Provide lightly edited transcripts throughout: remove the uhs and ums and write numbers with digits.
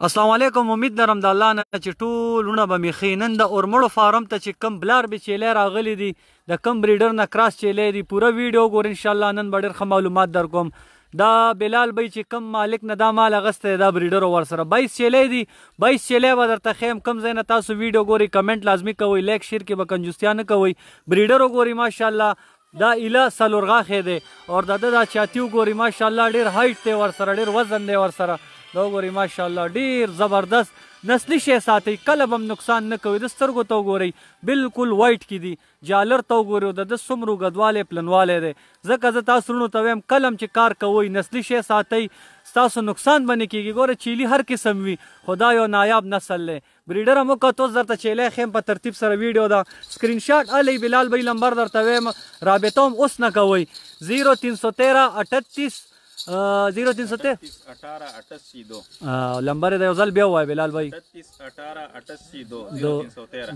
السلام علیکم. امید لرم د الله نه چې ټولونه به مې ښې. نن د اورمړو فارم ته چې کم بلار به چیلی راغلی دي د کم بریډر نه کراس چیلی دي پوره ویډیو وګورئ انشاءالله. نن به ډېر ښه معلومات در کوم. دا بلال بی چې کم مالک نه دا مال اغستی دا بریډر ورسره 22 چیلی دي. 22 چیلی به درته ښیم. کم ځای نه تاسو ویډیو ګورئ کمنټ لازمي کوئ، لایک شیر کې به کنجوستیا نه کوئ. بریډر وګورئ ماشاءالله دا ایله څلورغاښی دی او د ده دا چاتی وګورئ ماشاءالله ډېر هایټ دی ورسره، ډېر وزن دی ورسره. دا وګورئ ماشاءالله ډېر زبردست نسلي شی ساتئ، کله به هم نقصان نه کوي. د سترګو ته وګورئ بالکل وایټ کې دي. جالر ته وګورئ د ده څومره اوږدوالی پلنوالی دی. ځکه زه تاسو وروڼو ته وایم کله هم چې کار کوئ نسلي شی ساتئ ستاسو نقصان به نه کېږي. ګوره چیلي هر قسم وي خو دا یو نایاب نسل دی. بریډر هم وکړه اوس درته چیلی ښیم په ترتیب سره ویډیو ده. سکرین شاټ الی بلال بی نمبر درته وایم، رابطه هم اوس نه کوئ 0313 نمبر د یو ځل بیا ووایه بلال بھائی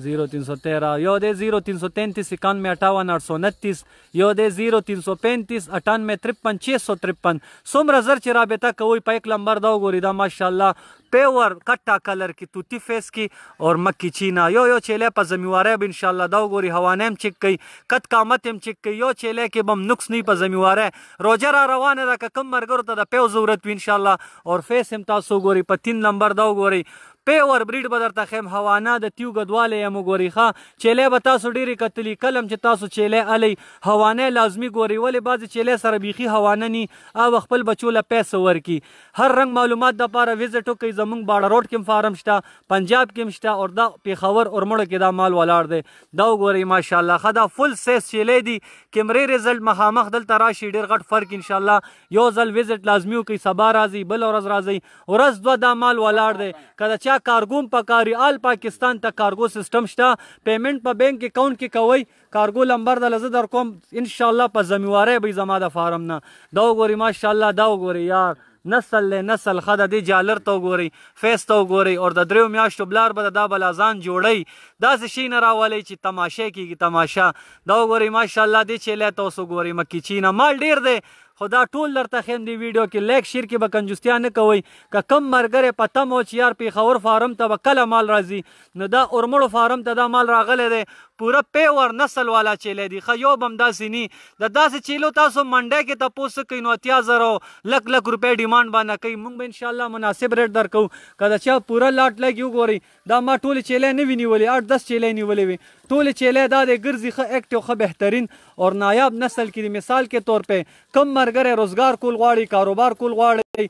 0313 یو دی 0333 91 58 829 یو دی 0335 98 53 653. څومره زر چې رابطه کوئ په یک نمبر دا وګورئ دا ماشاءالله پیور کټا کلر کی توتی فیس کی اور مکی چینا یو چیلی په زمیواره به انشاءالله دا وګورئ هوانه هم چک کوي، کت قامت هم چک کوي. یو چیلی کې به هم نقص نه په زمیواره. روجه را روانه ده که کم ملګرو ته د پیو ضرورت وي انشاءالله اور فیس هم تاسو وګورئ په 3 نمبر دا وګورئ پیور بریډ به درته ښیم. هوانه د تیو ګدوالی هم وګورئ ښه. چیلی به تاسو ډېرې کتلي کله هم چې تاسو چیلی الی هوانه لازمي ګورئ. ولې بعضې چیلی سره بیخي هوانه ني او خپل بچو له پیسه ورکي. هر رنګ معلومات دپاره وزټ وکئ. زمونږ باړه روډ کې هم فارم شته، پنجاب کې هم شته او دا پېښور اورمړو کې دا مال ولاړ دی. دا وګورئ ماشاءالله ښه دا فل سیز چیلی دي. کیمرې رزلټ مخامخ دلته راشي ډېر غټ فرق انشاءالله. یو ځل وزټ لازمي وکئ، سبا راځئ بل ورځ راځئ، ورځ دوه دا مال ولاړ دی. که د چا کارګوم پکاري آل پاکستان ته کارګو سیستم شته. پیمنټ په بینک اکاونټ کې کوئ. کارګو نمبر دله زه در کوم انشاءالله په زمیواری به زما د فارم نه. دا وګورئ ماشاءالله دا وګورئ یار نسل لی نسل ښه د دې جالر ته وګورئ، فیس ته وګورئ اور د 3 میاشتو بلار به د دا بلازان جوړئ. داسې شي نه راولئ چې تماشه کېږي تماشه. دا وګورئ ماشاءالله دې چیلی ته اوس وګورئ مکي چینا مال ډېر دی خو دا ټول درته ښیم دی ویډیو کې. لایک شیر کې به کنجوستیا نه کوئ. که کم ملګری په تمه و چې یار پېښور فارم ته به کله مال راځي نو دا اورمړو فارم ته دا مال راغلی دی. پوره پیور نسل والا چیلی دی ښه. یو به هم داسې ني د داسې چیلو تاسو منډی کې تپوس کوئ نو 80,000 لک روپۍ ډیمانډ باندې کوي. موږ به انشاءالله مناسب ریټ در کوو. که د چا پوره لاټ لګي وګورئ دا ما ټولې چیلی نه وي نیولې 8-10 چیلی نیولې وي. ټولې چیلی دا دی ګرځي ښه ایکټیو ښه بهترین اور نایاب نسل کې دي. مثال کے طور پہ کم ملګری روزګار کول غواړي، کاروبار کول غواړي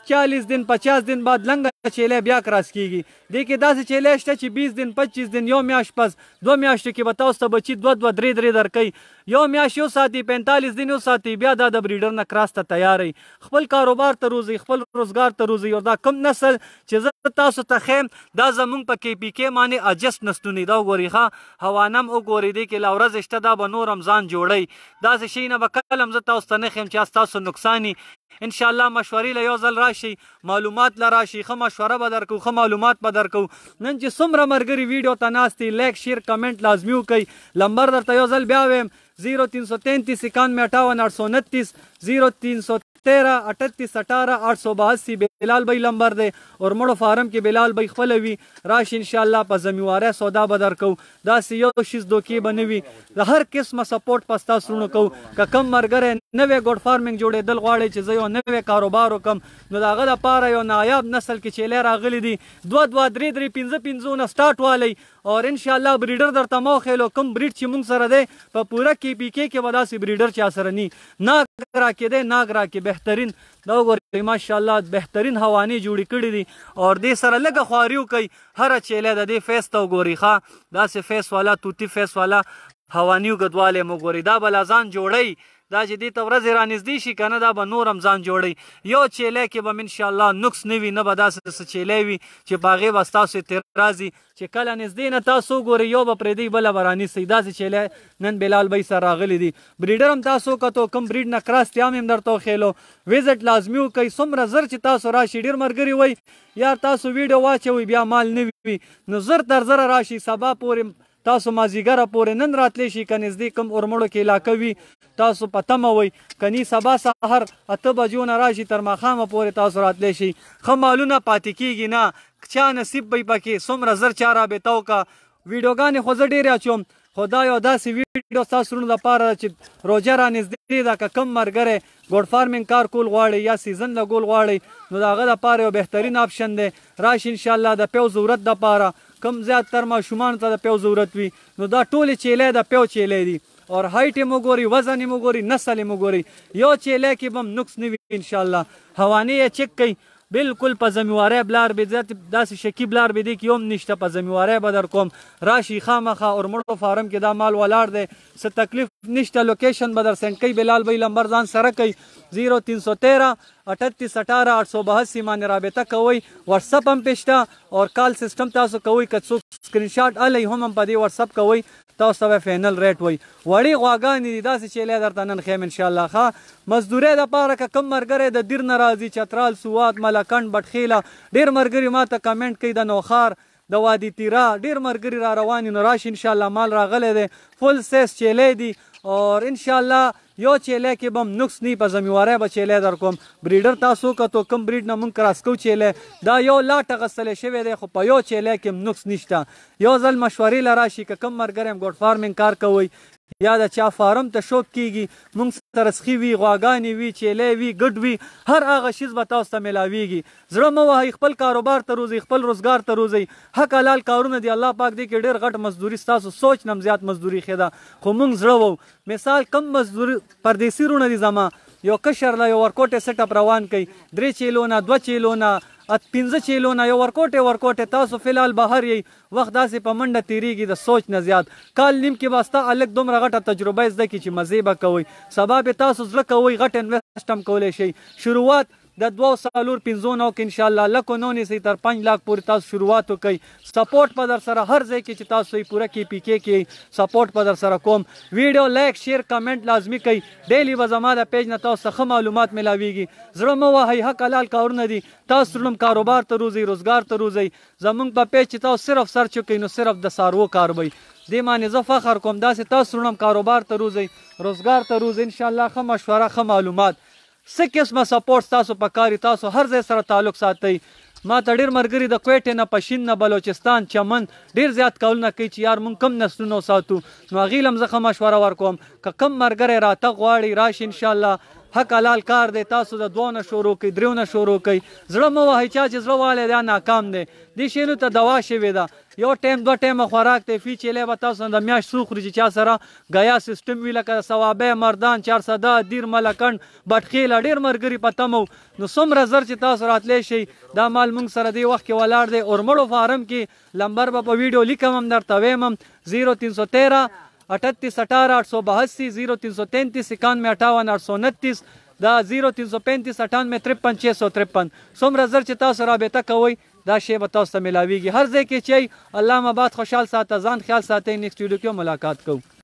40 दिन 50 दिन بعد لنګه چیلی بیا کراس کېږي. دې کې داسې چیلی شته چې 20 दिन 25 दिन یو میاشت پس 2 میاشتو کې به تاسو ته بچي 2 3 درکوي. یو میاشت یو ساتي 45 दिन یو ساتي بیا دا د بریډر نه کراس ته تیاری. خپل کاروبار ته روزئ، خپل روزګار ته روزئ. او دا کم نسل چې زه تاسو ته ښیم دا زمونږ په KPK باندې اجست نسلونه دا وګورئ ښه. هوانه هم وګورئ دې کې لا ورځ شته دا به نور هم ځان جوړئ. داسې شي نه به کله هم زه تاسو ته نه ښیم چې ستاسو نقصان انشاءالله. مشورې له یو ځل راشي معلومات له راشي ښه مشوره به درکو، ښه معلومات به درکو. نن چې څومره ملګري ویډیو ته ناست دي لایک شیر کمنټ لازمي وکئ. نمبر درته یو ځل بیا ویم 0333 91 58 829 0313 38 18 882 بلال بی نمبر دی. اورمړو فارم کې بلال بی خپله وي راشي انشاءالله په زمیواری سودا به درکو. داسې یو شیز دوکې به نه وي. د هر قسمه سپورټ په ستاسو وروڼو کوو. که کم ملګری نوی ګوډ فارمنګ جوړېدل غواړئ چې زه یو نوی کاروبار وکړم نو د هغه دپاره یو نایاب نسل کې چیلی راغلي دي 2 3 5 نه سټارټ والی اور انشاءالله بریډر درته مه وښیلو. کوم بریډ چې موږ سره دی په پوره KPK کې به داسې بریډر چا سره ني ناګ راکې دی ناګ راکې بهترین. دا وګورئ ماشاءالله بهترین هوانې جوړې کړي دي اور دې سره لږه خواري وکئ. هره چیلی د دې فیس ته وګورئ ښه داسې فیس والا توتی فیس والا هواني اوږدوالی م وګورئ. دا به لا ځان جوړئ. دا چې دې ته ورځې رانږدې شي که نه دا به نور هم ځان جوړئ. یو چیلی کې به م انشاءالله نقص نه وي نه به داسې څه چیلی وي چې په هغې به ستاسو اعتراض وي چې کله نږدې نه تاسو وګورئ یو به پرېږدئ بله به رانیسئ. داسې چیلی نن بلال بی سره راغلی دي. بریډر هم تاسو وکتو کم بریډ نه کراس تیا هم درته وښیلو. وزټ لازمي وکئ. څومره زر چې تاسو راشي ډېر ملګري وایي یار تاسو ویډیو واچوئ بیا مال نه وي نو زر تر زره راشي سبا پورې تاسو مازیګره پورې نن راتلی شي که نږدې کوم اورمړو کې علاقه وي تاسو په تمه وئ کني سبا سهار 8 بجو نه راشي تر ماښامه پورې تاسو راتلی شي ښه مالونه پاتې کېږي نه چا نصیب به پکې څومره زر چا رابطه وکړه ویډیوګانې خو زه ډېرې اچوم خو دا یو داسې ویډیو ستاسو وروڼو دپاره چې روژه را نږدې ده که کم ملګری ګوډ فارمینګ کار کول غواړئ یا سیزن لګول غواړئ نو د هغه دپاره یو بهترین آپشن دی راشي انشاءالله د پیو ضرورت دپاره کم زیاتتر ماشومانو ته د پیو ضرورت وي نو دا ټولې چیلې د پیو چیلې دي اور هایټ یې مو ګوري وزن یې مو ګوري نسل یې مو ګوري یو چیلې کې به هم نقص نه وي انشاءالله هوانې یې چک کوي بالکل په زمیواری بلار به داسې شکیب لار به دی کې هم نشته په زمیواری به در کوم راشي خامخا اورمړو فارم کې دا مال ولاړ دی څه تکلیف نشته لوکیشن به در سینډ کوي بلال بھائی نمبر ځان سره کوي 0313 38 18 882 باندې رابطه کوئ واتساپ هم پېشته اور کال سیسټم تاسو کوئ که څوک سکرین شاټ الی هم په دې واتساپ کوئ تاسو ته فینل ریټ وای وړې غواګانې دي داسې چیلې درته نن ښیم انشاءالله ښه مزدورۍ دپاره که کم ملګری د دیر نه راځي چترال سوات ملکنډ بټخیله ډېر ملګري ما ته کمنټ کوي د نوخار د وادي تیرا ډېر ملګري را روان دي نو راشي انشاءالله مال راغلی دی فل سیس چیلې دي اور انشاءالله یو چیلې کې به هم نقص نه په زمیواری به چیلې در کوم بریډر تاسو کتو کم بریډ نه مونږ کراس کوو چیلې دا یو لاټ اغوستلی شوی دی خو په یو چیلې کې هم نقص نشته یو ځل مشورې له راشي که کم ملګری هم ګوډ فارمینګ کار کوئ یا د چا فارم ته شوق کیږي مونږ سره سخي وي غواګانې وي چیلې وي ګډ وي هر هغه شیز به تاسو ته میلاویږي زړه مه وهئ خپل کاروبار ته روزئ خپل روزګار ته روزئ حق حلال کارونه دي الله پاک دی کې ډېر غټ مزدوري ستاسو سوچ نه هم زیات مزدوري ښه ده خو مونږ زړه وو مثال کم مزدوري پردیسي وروڼه دي زما یو کشر له یو ورکوټې سیټ اپ روان کوي 3 چیلو نه 2 چیلو نه 15 چیلو نه یو ورکوټې تاسو فلحال بهر یې وخت داسې په منډه تیریږي د سوچ نه زیات کال نیم کې به ستا هلک دومره غټه تجربه زده کړي چې مزې به کوئ سبا به تاسو زړه کوئ غټ انویسټ هم کولی شئ شروعات د 2 سالور 5 نو کې انشاءالله لکو نو نیسئ تر 5 لاک پورې تاسو شروعات وکئ سپورټ په در سره هر ځای کې چې تاسو یې پوره کې پی کې کې سپورټ په در سره کوم ویډیو لایک شیر کمنټ لازمي کوئ ډیلی به زما د پیج نه تاسو ښه معلومات میلاویږي زړه مه وهئ حق حلال کارونه دي تاسو هم کاروبار ته روزئ روزګار ته روزئ زمونږ په پیج چې تاسو صرف سرچ وکئ نو صرف د څاروو کار وئ دې باندې زه فخر کوم داسې تاسو هم کاروبار ته روزئ روزګار ته روزئ انشاءالله ښه مشوره ښه معلومات څه قسمه سپورټ تاسو په کار تاسو هر ځای سره تعلق ساتئ ما ته ډېر ملګري د کویټې نه پشین نه بلوچستان چمن ډېر زیات کولونه کوي چې یار مونږ کم نسلونه وساتو نو هغې له هم زه ښه مشوره ورکوم که کم ملګری راتګ غواړي راشي انشاءالله حق حلال کار دی تاسو د 2 نه شروع کوئ 3 نه شروع کوئ زړه مه وهئ چا چې زړه والی دی ناکام دی دې شیانو ته دوا شوې ده یو ټایم 2 ټایمه خوراک دی فی چیلې به تاسو د میاشت څو خوري چې چا سره ګیا سیسټم وي لکه ثوابه مردان 400 دیر ملکنډ بټخیله ډېر ملګري په تمه نو څومره زر چې تاسو راتلی شئ دا مال مونږ سره دې وخت کې ولاړ دی اورمړو فارم کې لمبر به په ویډیو لیکم هم درته ویم هم 0313 38 18 882 0333 91 58 829 دا 0335 98 53 653 څومره زر چې تاسو رابطه کوئ دا شی به تاسو ته میلاویږي هر ځای کې چې الله مباد خوشحال ساته ځان خیال ساتئ نیکسټ ویډیو کې ملاقات کوو